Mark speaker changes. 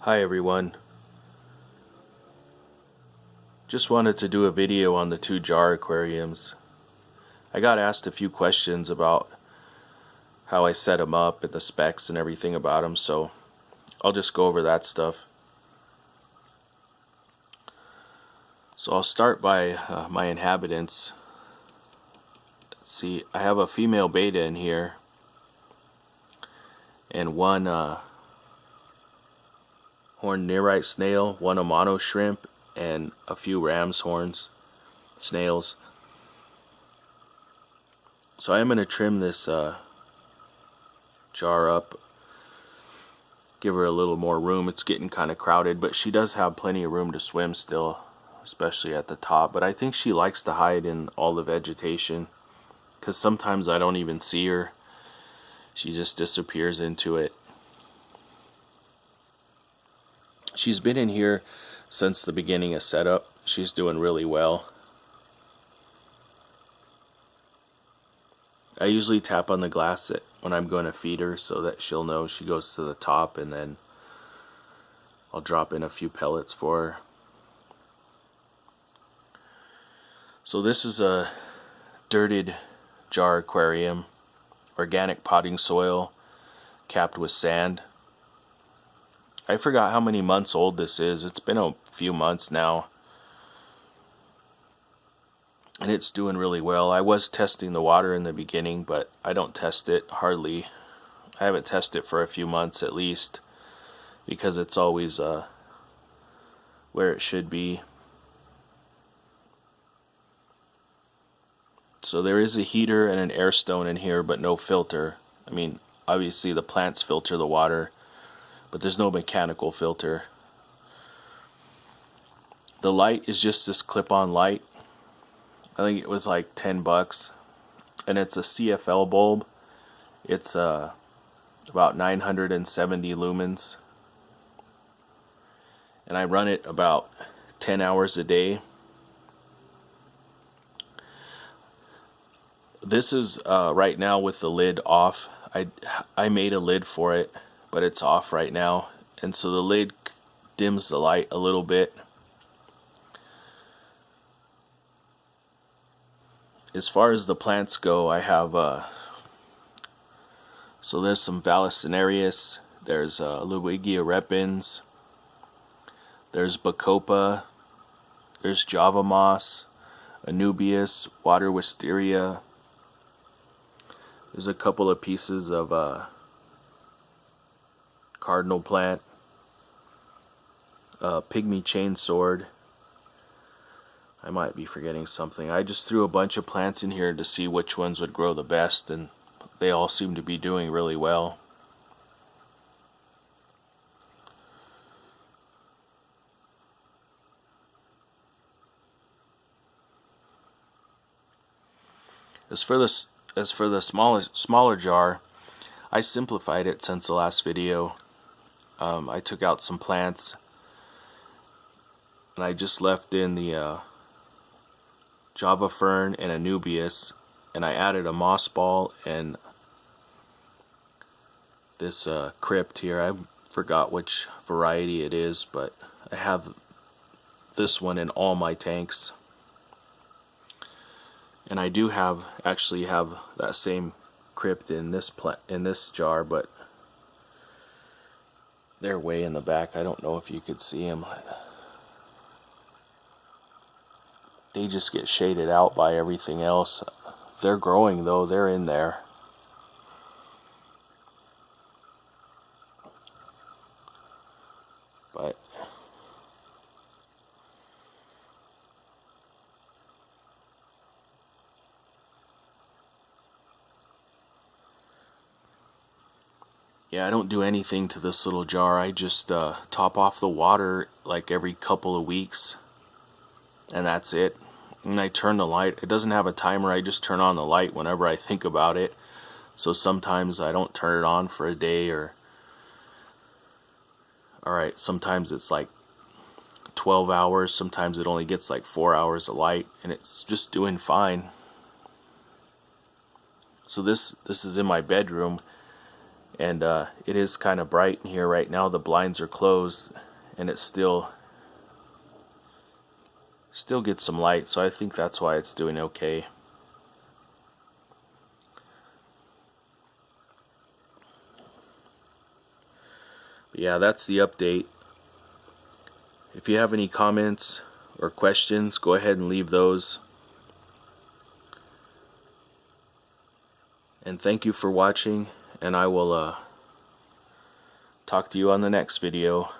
Speaker 1: Hi everyone. Just wanted to do a video on the 2-jar aquariums. I got asked a few questions about how I set them up and the specs and everything about them, so I'll just go over that stuff. So I'll start by my Inhabitants. Let's see, I have a female beta in here and one horned nearite snail, one Amano shrimp, and a few ram's horns snails. So I am going to trim this jar up, give her a little more room. It's getting kind of crowded, but she does have plenty of room to swim still, especially at the top. But I think she likes to hide in all the vegetation, because sometimes I don't even see her. She just disappears into it. She's been in here since the beginning of setup. She's doing really well. I usually tap on the glass when I'm going to feed her so that she'll know she goes to the top, and then I'll drop in a few pellets for her. So this is a dirted jar aquarium, organic potting soil capped with sand. I forgot how many months old this is. It's been a few months now, and it's doing really well. I was testing the water in the beginning, but I don't test it hardly. I haven't tested it for a few months at least, because it's always where it should be. So there is a heater and an air stone in here, but no filter. I mean, obviously the plants filter the water, but there's no mechanical filter. The light is just this clip-on light. I think it was like $10, and it's a CFL bulb. It's about 970 lumens, and I run it about 10 hours a day. This is right now with the lid off. I made a lid for it, but it's off right now, and so the lid dims the light a little bit. As far as the plants go, I have so there's some Vallisnerius, there's Luigia repens, there's Bacopa, there's Java moss, Anubias, water wisteria. There's a couple of pieces of cardinal plant, pygmy chainsword. I might be forgetting something. I just threw a bunch of plants in here to see which ones would grow the best, and they all seem to be doing really well. As for the smaller jar, I simplified it since the last video. I took out some plants, and I just left in the Java fern and Anubias, and I added a moss ball and this crypt here. I forgot which variety it is, but I have this one in all my tanks. And I do actually have that same crypt in this jar, but they're way in the back. I don't know if you could see them. They just get shaded out by everything else. They're growing though, they're in there. But yeah, I don't do anything to this little jar. I just top off the water like every couple of weeks, and that's it. And I turn the light. It doesn't have a timer. I just turn on the light whenever I think about it. So sometimes I don't turn it on for a day, or alright, sometimes it's like 12 hours. Sometimes it only gets like 4 hours of light, and it's just doing fine. So this is in my bedroom, And it is kind of bright in here right now. The blinds are closed, and it still gets some light, so I think that's why it's doing okay. But yeah, that's the update. If you have any comments or questions, go ahead and leave those. And thank you for watching, and I will talk to you on the next video.